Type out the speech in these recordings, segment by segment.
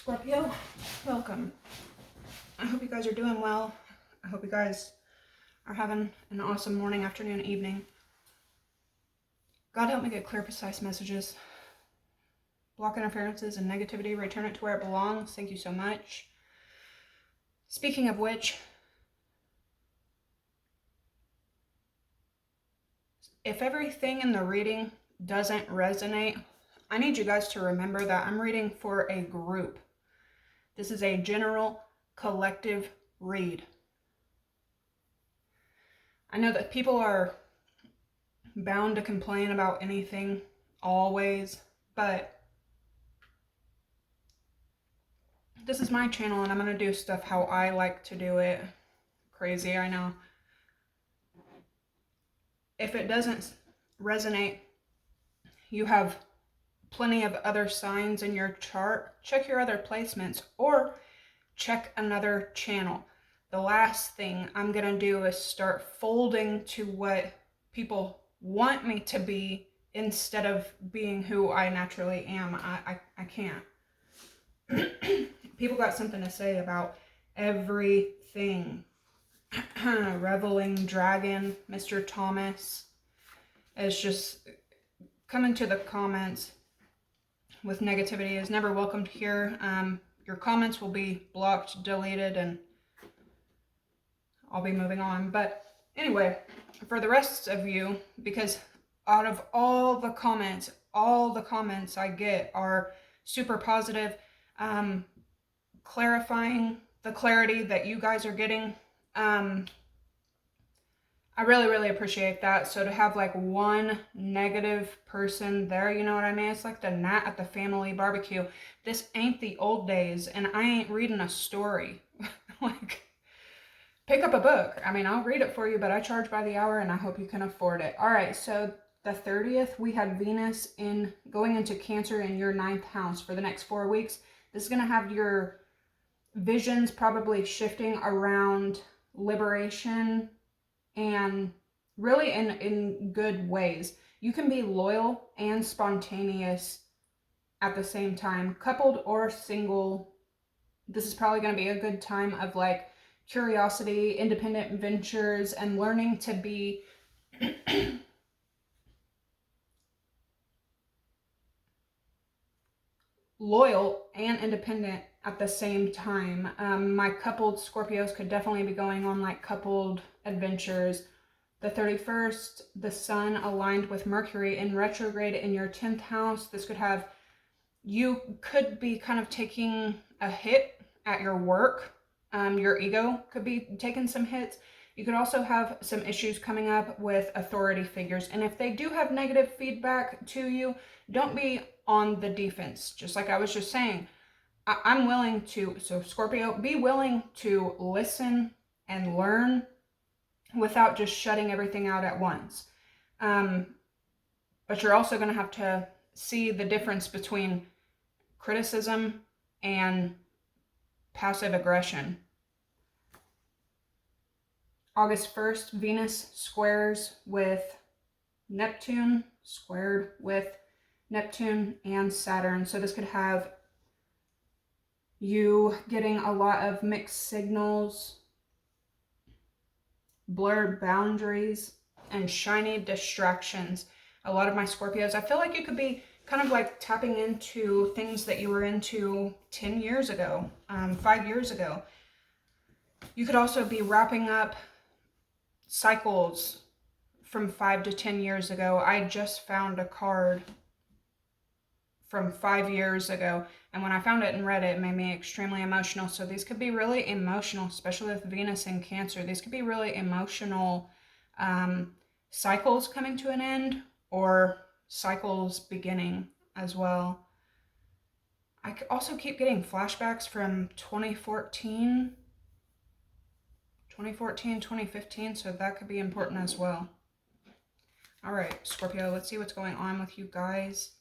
Scorpio, welcome. I hope you guys are doing well. I hope you guys are having an awesome morning, afternoon, evening. God help me get clear, precise messages. Block interferences and negativity. Return it to where it belongs. Thank you so much. Speaking of which, if everything in the reading doesn't resonate, I need you guys to remember that I'm reading for a group. This is a general collective read. I know that people are bound to complain about anything always, but this is my channel and I'm going to do stuff how I like to do it. Crazy, I know. If it doesn't resonate, you have plenty of other signs in your chart. Check your other placements or check another channel. The last thing I'm going to do is start folding to what people want me to be instead of being who I naturally am. I can't. People got something to say about everything. Reveling Dragon, Mr. Thomas is just coming to the comments with negativity is never welcomed here. Your comments will be blocked, deleted, and I'll be moving on. But anyway, for the rest of you, because out of all the comments I get are super positive, clarifying the clarity that you guys are getting. I really appreciate that. So to have like one negative person there, you know what I mean? It's like the gnat at the family barbecue. This ain't the old days and I ain't reading a story. Like, pick up a book. I mean, I'll read it for you, but I charge by the hour and I hope you can afford it. All right, so the 30th, we had Venus going into Cancer in your 9th house for the next 4 weeks. This is going to have your visions probably shifting around liberation and really in good ways. You can be loyal and spontaneous at the same time, coupled or single. This is probably going to be a good time of like curiosity, independent ventures, and learning to be loyal and independent at the same time. My coupled Scorpios could definitely be going on like coupled adventures. The 31st, the sun aligned with Mercury in retrograde in your 10th house. This could have, you could be kind of taking a hit at your work. Your ego could be taking some hits. You could also have some issues coming up with authority figures. And if they do have negative feedback to you, don't be on the defense. Just like I was just saying, I'm willing to, so Scorpio, be willing to listen and learn without just shutting everything out at once. But you're also going to have to see the difference between criticism and passive aggression. August 1st, Venus squares with Neptune, squared with Neptune and Saturn. So this could have you getting a lot of mixed signals, blurred boundaries, and shiny distractions. A lot of my Scorpios, I feel like you could be kind of like tapping into things that you were into 10 years ago, 5 years ago. You could also be wrapping up cycles from 5 to 10 years ago. I just found a card from 5 years ago, and when I found it and read it, it made me extremely emotional. So these could be really emotional, especially with Venus in Cancer. These could be really emotional cycles coming to an end, or cycles beginning as well. I also keep getting flashbacks from 2014, 2015, so that could be important as well. All right, Scorpio, let's see what's going on with you guys.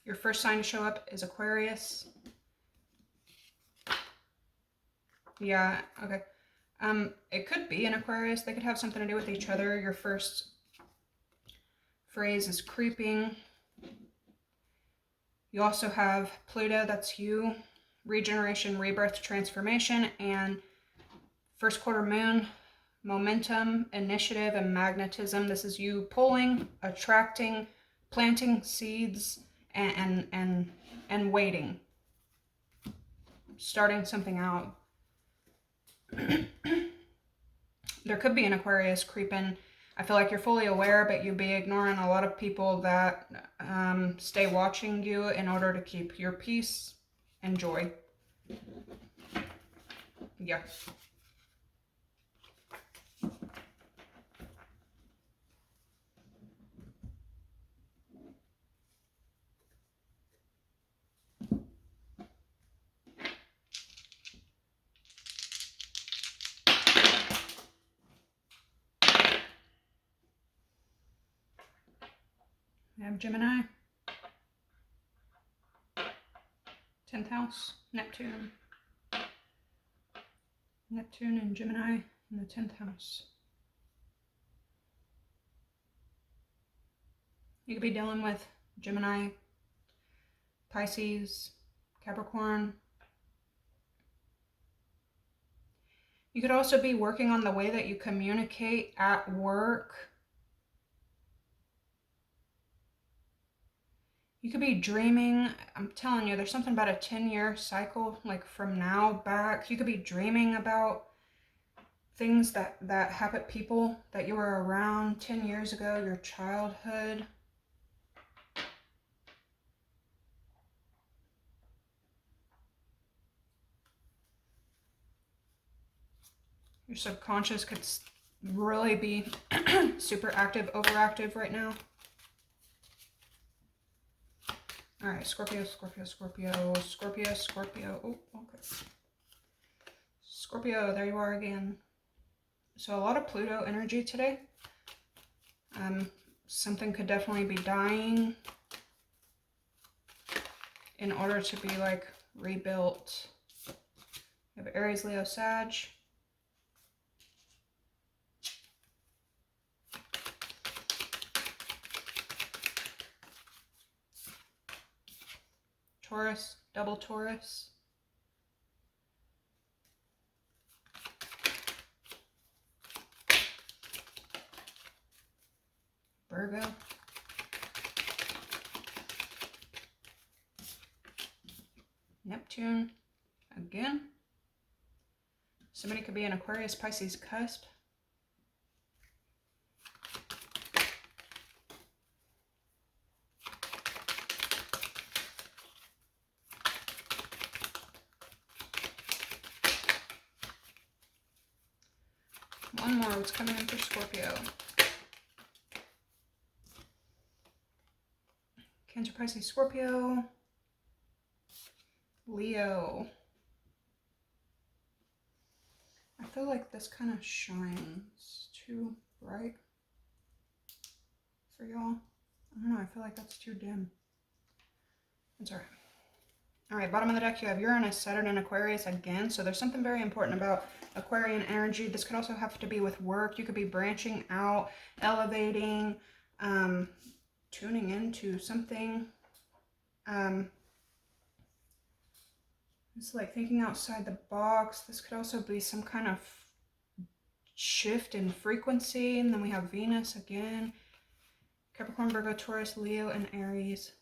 Your first sign to show up is Aquarius. Yeah, okay. It could be an Aquarius. They could have something to do with each other. Your first phrase is creeping. You also have Pluto, that's you, regeneration, rebirth, transformation, and first quarter moon, momentum, initiative, and magnetism. This is you pulling, attracting, planting seeds, and waiting, starting something out. There could be an Aquarius creeping. I feel like you're fully aware, but you'd be ignoring a lot of people that stay watching you in order to keep your peace and joy. Yeah. We have Gemini, 10th house, Neptune. Neptune and Gemini in the 10th house. You could be dealing with Gemini, Pisces, Capricorn. You could also be working on the way that you communicate at work. You could be dreaming. I'm telling you, there's something about a 10-year cycle, like from now back. You could be dreaming about things that happen, people that you were around 10 years ago, your childhood. Your subconscious could really be super active, overactive right now. All right, Scorpio, Scorpio, Scorpio, Scorpio, Scorpio. Oh, okay. Scorpio, there you are again. So a lot of Pluto energy today. Something could definitely be dying in order to be like rebuilt. You have Aries, Leo, Sag. Taurus, double Taurus. Virgo. Neptune again. Somebody could be an Aquarius, Pisces cusp. One more, what's coming in for Scorpio? Cancer, Pisces, Scorpio. Leo. I feel like this kind of shines too bright for y'all. I don't know, I feel like that's too dim. It's alright. Alright, bottom of the deck you have Uranus, Saturn, and Aquarius again. So there's something very important about Aquarian energy. This could also have to be with work. You could be branching out, elevating, tuning into something. It's like thinking outside the box. This could also be some kind of shift in frequency. And then we have Venus again. Capricorn, Virgo, Taurus, Leo, and Aries.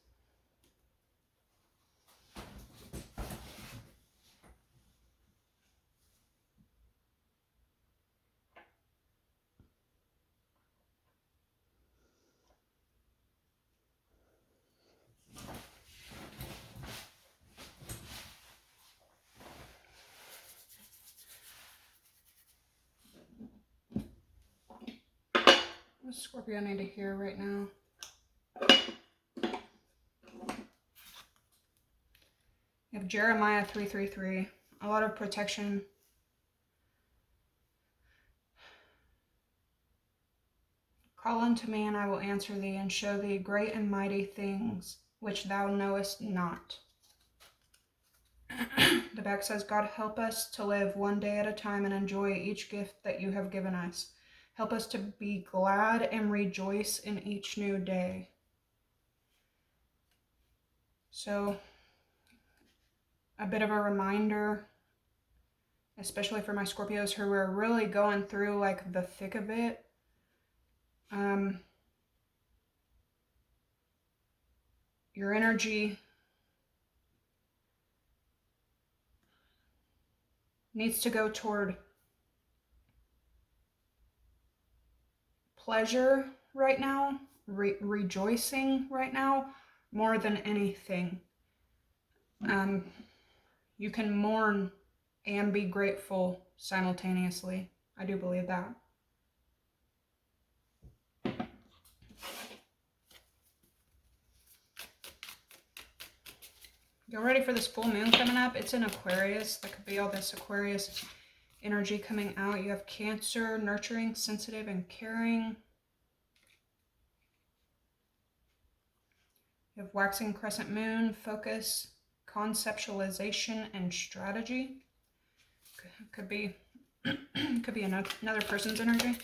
What does Scorpio need to hear right now? You have Jeremiah 3:3. A lot of protection. Call unto me, and I will answer thee, and show thee great and mighty things which thou knowest not. The back says, God, help us to live one day at a time and enjoy each gift that you have given us. Help us to be glad and rejoice in each new day. So a bit of a reminder, especially for my Scorpios who are really going through like the thick of it. Your energy needs to go toward pleasure right now, rejoicing right now, more than anything. You can mourn and be grateful simultaneously. I do believe that. Get ready for this full moon coming up. It's in Aquarius. That could be all this Aquarius energy coming out. You have Cancer, nurturing, sensitive, and caring. You have waxing crescent moon, focus, conceptualization, and strategy. Could be another person's energy.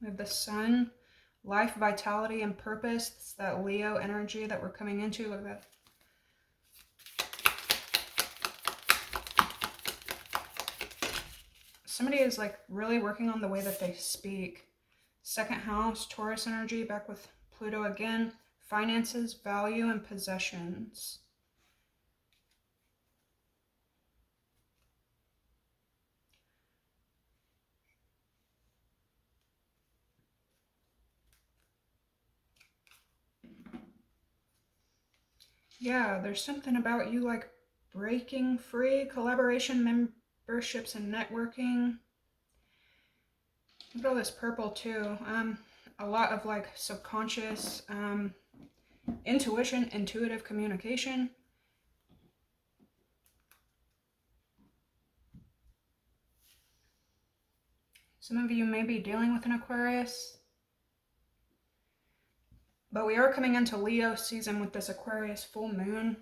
We have the sun, life, vitality, and purpose. It's that Leo energy that we're coming into. Look at that. Somebody is like really working on the way that they speak. Second house, Taurus energy, back with Pluto again. Finances, value, and possessions. Yeah, there's something about you like breaking free, collaboration, memberships, and networking. Look at all this purple too. A lot of like subconscious intuition, intuitive communication. Some of you may be dealing with an Aquarius, but we are coming into Leo season with this Aquarius full moon.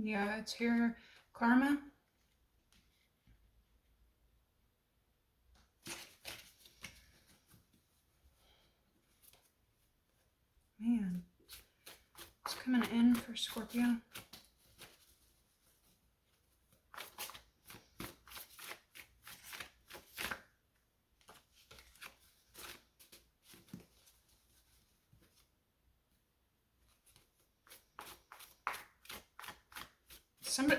Yeah, it's here. Karma. Man, it's coming in for Scorpio.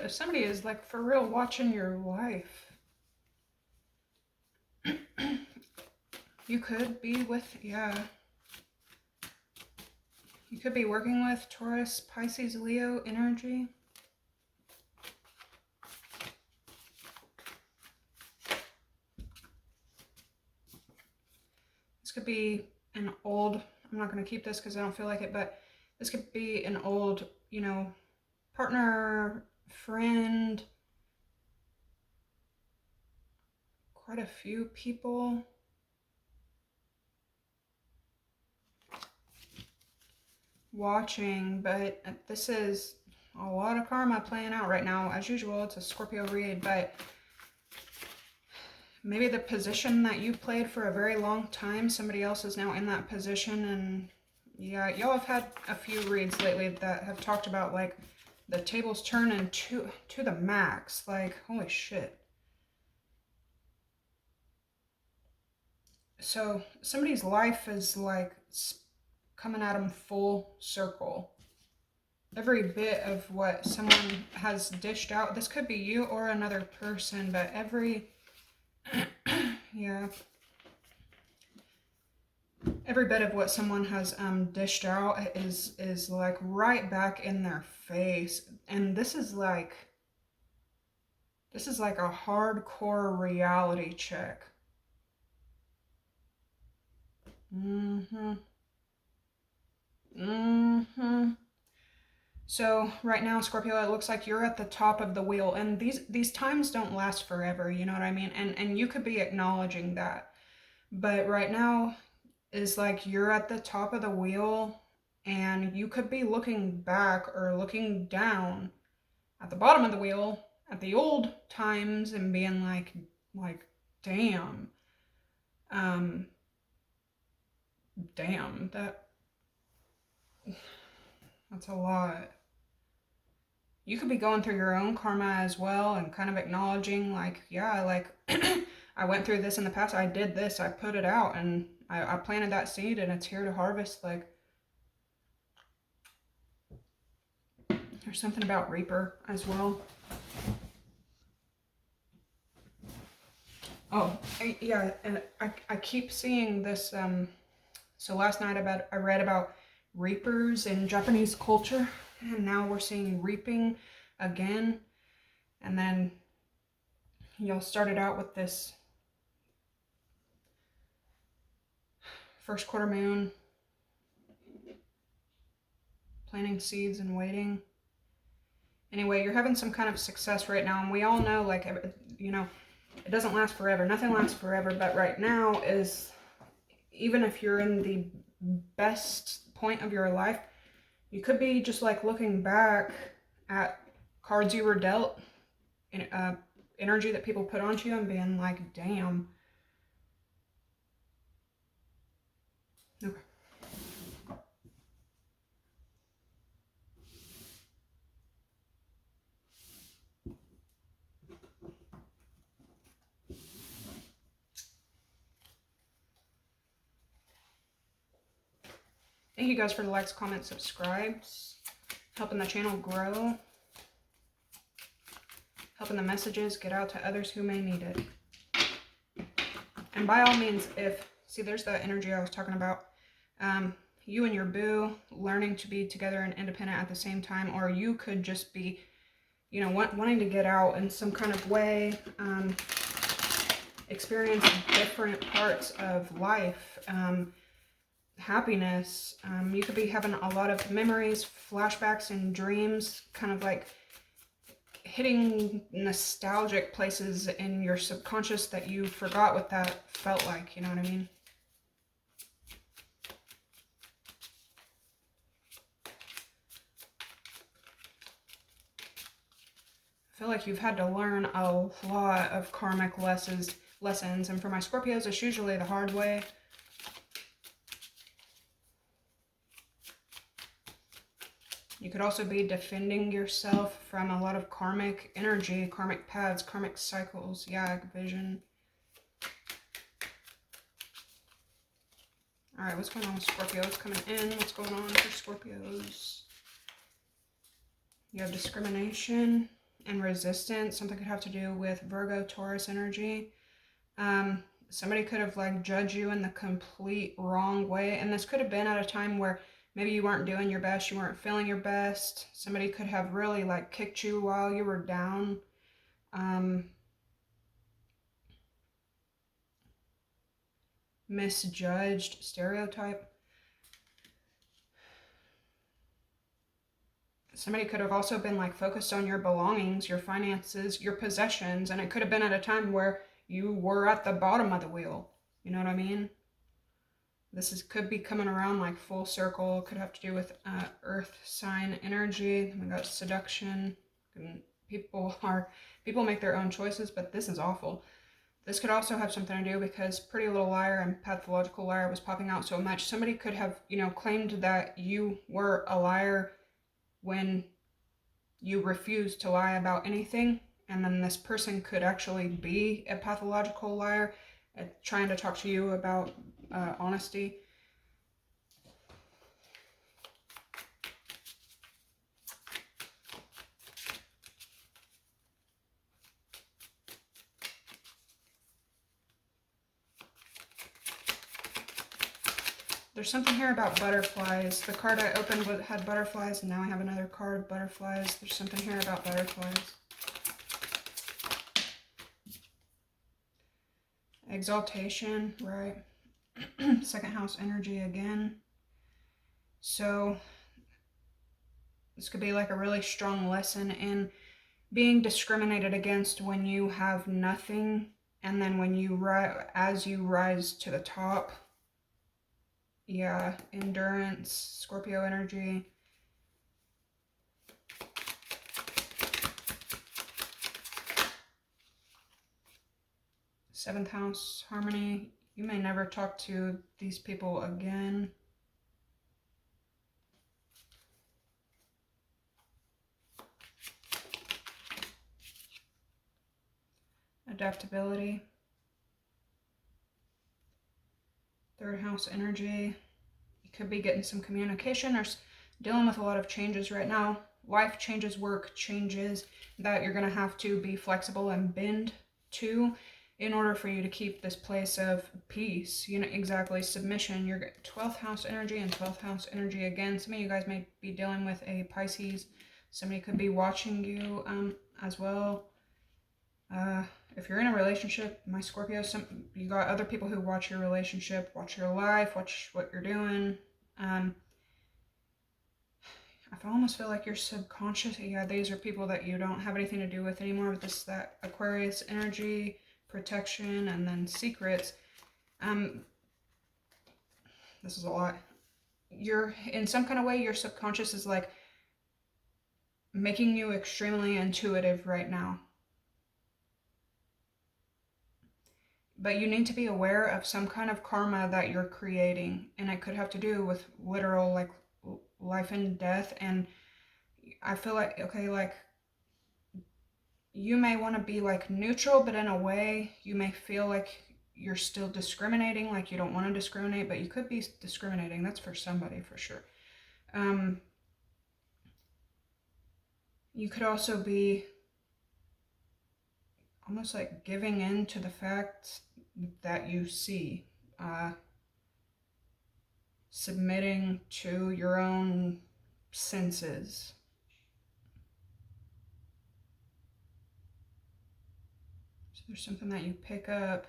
Somebody is like for real watching your life. You could be with, yeah. You could be working with Taurus, Pisces, Leo energy. This could be an old, I'm not going to keep this because I don't feel like it, but this could be an old, you know, partner, friend, quite a few people. Watching, but this is a lot of karma playing out right now. As usual, it's a Scorpio read, but maybe the position that you played for a very long time, somebody else is now in that position. And yeah, y'all have had a few reads lately that have talked about like the tables turning to the max. Like, holy shit. So somebody's life is like coming at them full circle. Every bit of what someone has dished out, this could be you or another person, but every, yeah, every bit of what someone has dished out is like right back in their face. And this is like a hardcore reality check. So right now, Scorpio, it looks like you're at the top of the wheel, and these times don't last forever, you know what I mean? And you could be acknowledging that. But right now is like you're at the top of the wheel, and you could be looking back or looking down at the bottom of the wheel at the old times and being like damn, um damn, that's a lot. You could be going through your own karma as well and kind of acknowledging like, yeah, like I went through this in the past, I did this, I put it out, and I planted that seed and it's here to harvest. Like, there's something about Reaper as well. Oh, yeah, and I keep seeing this. So last night I read about reapers in Japanese culture, and now we're seeing reaping again. And then y'all started out with this first quarter moon, planting seeds and waiting. Anyway, you're having some kind of success right now, and we all know, like, you know, it doesn't last forever. Nothing lasts forever, but right now is, even if you're in the best point of your life, you could be just like looking back at cards you were dealt, energy that people put onto you, and being like, damn. Okay. Thank you guys for the likes, comments, subscribes, helping the channel grow, helping the messages get out to others who may need it. And by all means, see, there's that energy I was talking about. You and your boo learning to be together and independent at the same time, or you could just be, you know, wanting to get out in some kind of way, experience different parts of life, happiness. You could be having a lot of memories, flashbacks, and dreams, kind of like hitting nostalgic places in your subconscious that you forgot what that felt like, you know what I mean? I feel like you've had to learn a lot of karmic lessons, and for my Scorpios, it's usually the hard way. You could also be defending yourself from a lot of karmic energy, karmic paths, karmic cycles. Yeah, vision. All right, what's going on with Scorpio? What's coming in? What's going on for Scorpios? You have discrimination and resistance. Something could have to do with Virgo, Taurus energy. Somebody could have like judged you in the complete wrong way. And this could have been at a time where maybe you weren't doing your best, you weren't feeling your best. Somebody could have really like kicked you while you were down. Misjudged, stereotype. Somebody could have also been like focused on your belongings, your finances, your possessions, and it could have been at a time where you were at the bottom of the wheel. You know what I mean? Could be coming around like full circle. Could have to do with earth sign energy. We got seduction. People make their own choices, but this is awful. This could also have something to do because Pretty Little Liar and Pathological Liar was popping out so much. Somebody could have, you know, claimed that you were a liar when you refused to lie about anything. And then this person could actually be a pathological liar, trying to talk to you about honesty. There's something here about butterflies. The card I opened had butterflies, and now I have another card of butterflies. There's something here about butterflies. Exaltation, right? Second house energy again. So This could be like a really strong lesson in being discriminated against when you have nothing, and then when you as you rise to the top. Yeah, endurance, Scorpio energy. Seventh house, harmony. You may never talk to these people again. Adaptability. Third house energy. You could be getting some communication or dealing with a lot of changes right now. Life changes, work changes that you're going to have to be flexible and bend to in order for you to keep this place of peace. You know, exactly, submission. Your 12th house energy and 12th house energy again. Some of you guys may be dealing with a Pisces. Somebody could be watching you as well. If you're in a relationship, my Scorpio, you got other people who watch your relationship, watch your life, watch what you're doing. I almost feel like you're subconscious. Yeah, these are people that you don't have anything to do with anymore. With this, that Aquarius energy, protection, and then secrets. This is a lot. You're, in some kind of way, your subconscious is like making you extremely intuitive right now. But you need to be aware of some kind of karma that you're creating. And it could have to do with literal, like, life and death. And I feel like, okay, like, you may want to be, like, neutral, but in a way, you may feel like you're still discriminating, like you don't want to discriminate, but you could be discriminating. That's for somebody, for sure. You could also be almost like giving in to the facts that you see, submitting to your own senses. So there's something that you pick up,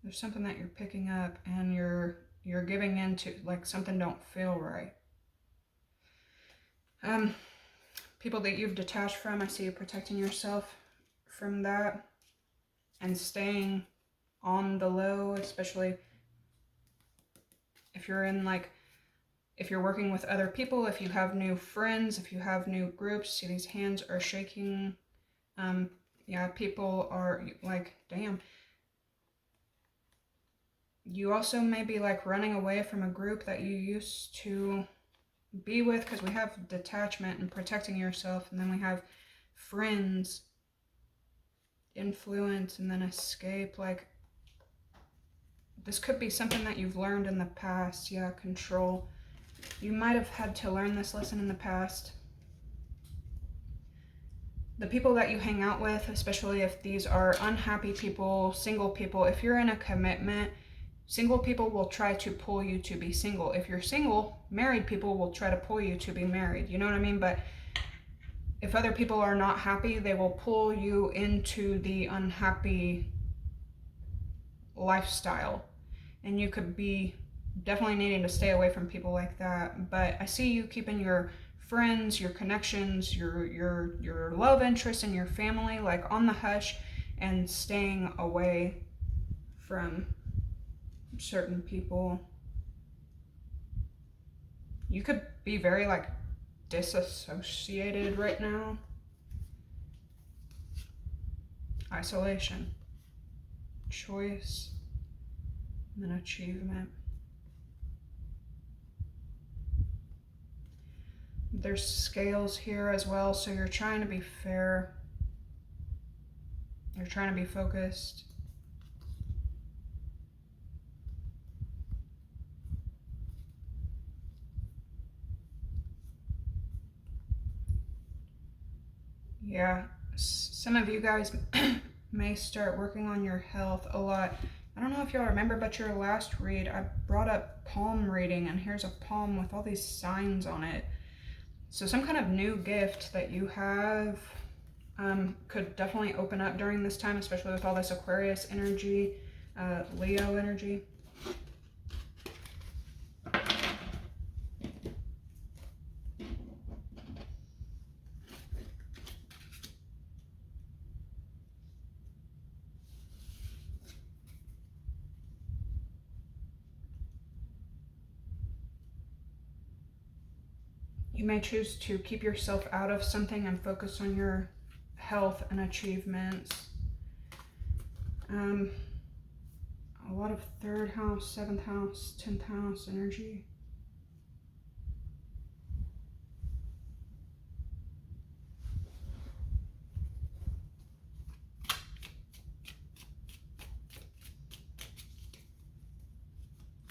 there's something that you're picking up, and you're giving in to, like, something don't feel right. People that you've detached from, I see you protecting yourself from that and staying on the low, especially if you're in, like, if you're working with other people, if you have new friends, if you have new groups. See, these hands are shaking. Yeah, people are like, damn. You also may be like running away from a group that you used to be with, because we have detachment and protecting yourself, and then we have friends, influence, and then escape. Like, this could be something that you've learned in the past. Yeah, control. You might have had to learn this lesson in the past. The people that you hang out with, especially if these are unhappy people, single people, if you're in a commitment, single people will try to pull you to be single. If you're single, married people will try to pull you to be married. You know what I mean? But if other people are not happy, they will pull you into the unhappy lifestyle. And you could be definitely needing to stay away from people like that. But I see you keeping your friends, your connections, your love interests, and your family, like, on the hush, and staying away from certain people. You could be very, like, disassociated right now. Isolation, choice, and then achievement. There's scales here as well, so you're trying to be fair. You're trying to be focused. Yeah, some of you guys may start working on your health a lot. I don't know if y'all remember, but your last read, I brought up palm reading, and here's a palm with all these signs on it. So some kind of new gift that you have could definitely open up during this time, especially with all this Aquarius energy, Leo energy. You may choose to keep yourself out of something and focus on your health and achievements. A lot of 3rd house, 7th house, 10th house energy.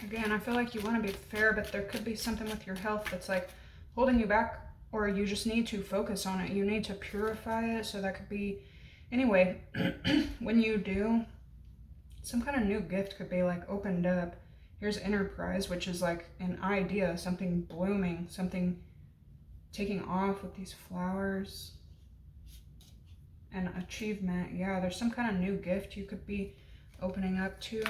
Again, I feel like you want to be fair, but there could be something with your health that's like holding you back, or you just need to focus on it. You need to purify it. So that could be, anyway, when you do, some kind of new gift could be like opened up. Here's enterprise, which is like an idea, something blooming, something taking off with these flowers. And achievement, yeah, there's some kind of new gift you could be opening up to.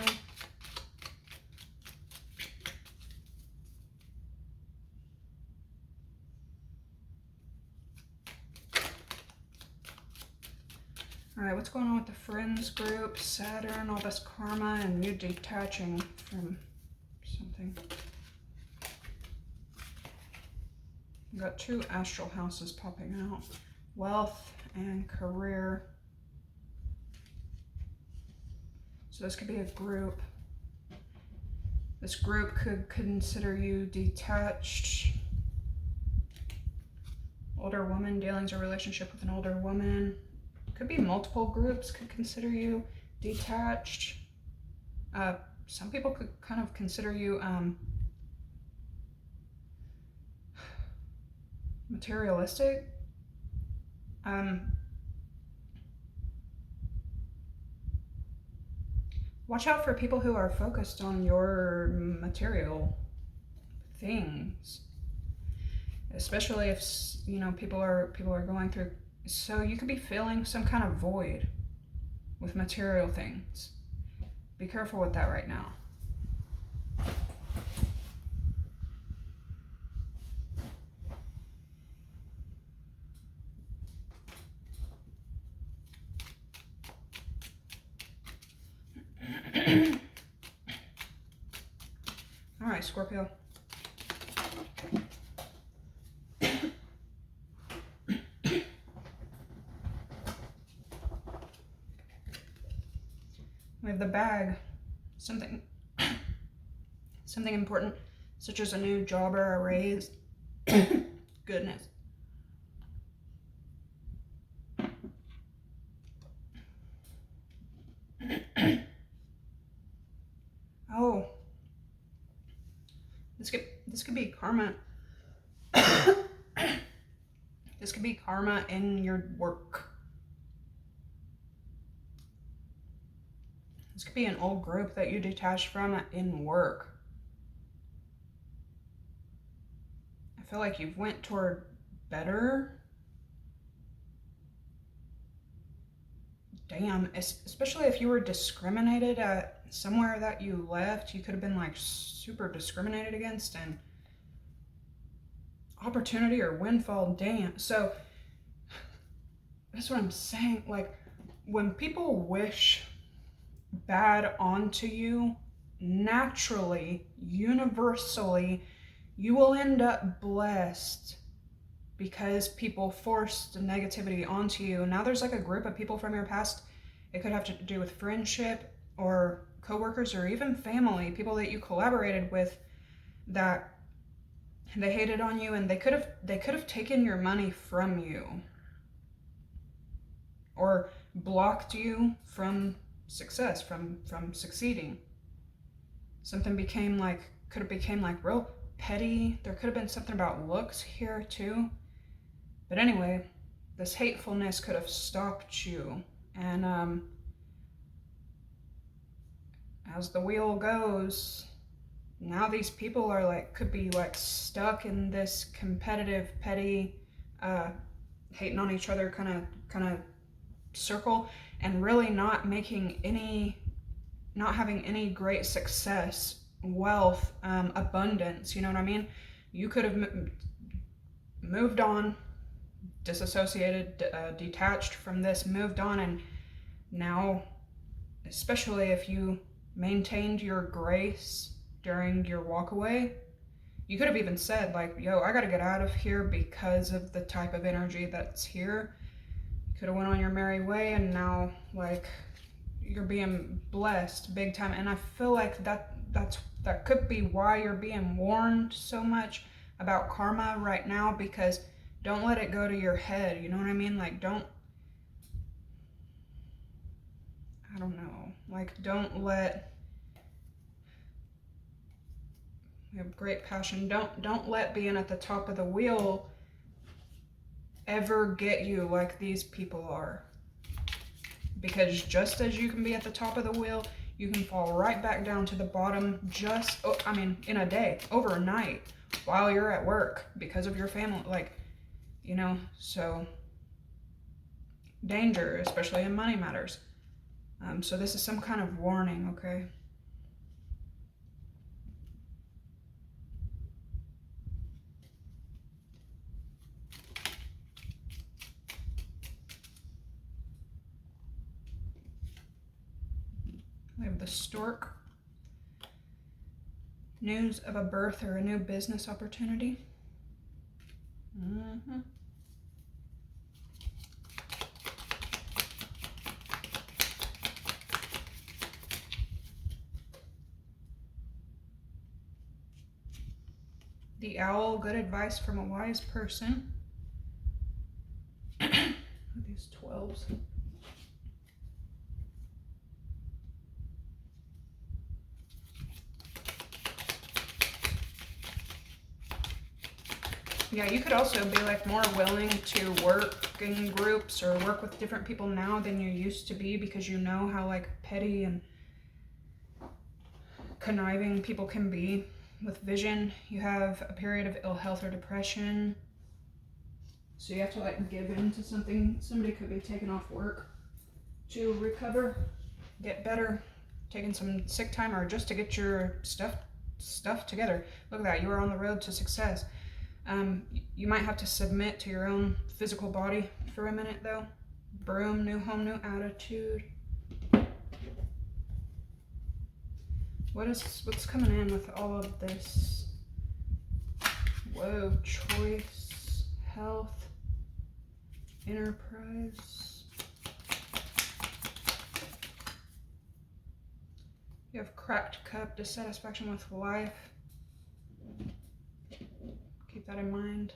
All right, what's going on with the friends group? Saturn, all this karma, and you detaching from something. We've got 2 astral houses popping out. Wealth and career. So this could be a group. This group could consider you detached. Older woman, dealings or relationship with an older woman. Could be multiple groups could consider you detached. Some people could kind of consider you materialistic. Watch out for people who are focused on your material things, especially if, you know, people are going through. So you could be feeling some kind of void with material things. Be careful with that right now. All right, Scorpio. We have the bag, something important, such as a new job or a raise. Goodness. Oh, this could be karma. This could be karma in your work. This could be an old group that you detached from in work. I feel like you've went toward better. Damn, especially if you were discriminated at somewhere that you left, you could have been like super discriminated against, and opportunity or windfall, damn. So that's what I'm saying. Like, when people wish bad onto you, naturally, universally, you will end up blessed because people forced negativity onto you. Now there's like a group of people from your past. It could have to do with friendship or coworkers or even family, people that you collaborated with, that they hated on you, and they could have taken your money from you or blocked you from success, from succeeding. Something could have became like real petty. There could have been something about looks here too. But anyway, this hatefulness could have stopped you. And as the wheel goes, now these people are like, could be like stuck in this competitive, petty, hating on each other kind of circle, and really not having any great success, wealth, abundance. You know what I mean? You could have moved on, disassociated, detached from this, moved on, and now, especially if you maintained your grace during your walk away, You could have even said like, yo, I gotta get out of here because of the type of energy that's here. You could have went on your merry way, and now like you're being blessed big time. And I feel like that could be why you're being warned so much about karma right now, because don't let it go to your head. You know what I mean? Like, I don't know. Like, don't let, you have great passion. Don't let being at the top of the wheel ever get you like these people are. Because just as you can be at the top of the wheel, you can fall right back down to the bottom in a day, overnight, while you're at work because of your family. Like, you know, so danger, especially in money matters. So this is some kind of warning, okay? We have the stork. News of a birth or a new business opportunity. The owl, good advice from a wise person. These 12s. Yeah, you could also be like more willing to work in groups or work with different people now than you used to be, because you know how like petty and conniving people can be. With vision, you have a period of ill health or depression. So you have to like give in to something. Somebody could be taking off work to recover, get better, taking some sick time, or just to get your stuff together. Look at that, you are on the road to success. You might have to submit to your own physical body for a minute though. Broom, new home, new attitude. What's coming in with all of this? Whoa, choice, health, enterprise. You have cracked cup, dissatisfaction with life. Keep that in mind.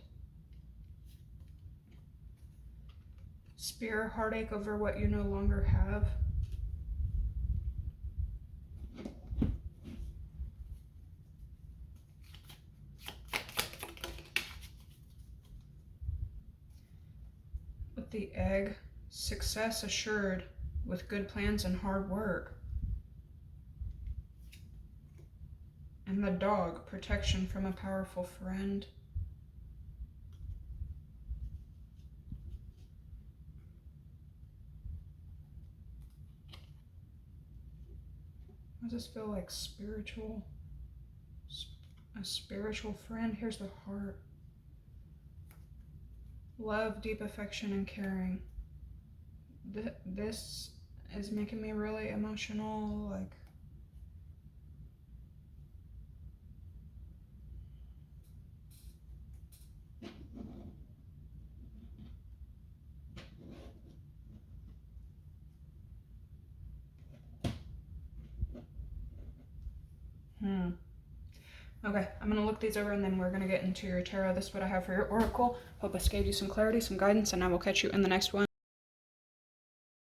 Spear, heartache over what you no longer have. With the egg, success assured with good plans and hard work. And the dog, protection from a powerful friend. Does this feel like spiritual? A spiritual friend? Here's the heart. Love, deep affection, and caring. This is making me really emotional, like. Okay, I'm going to look these over and then we're going to get into your tarot. This is what I have for your oracle. Hope this gave you some clarity, some guidance, and I will catch you in the next one.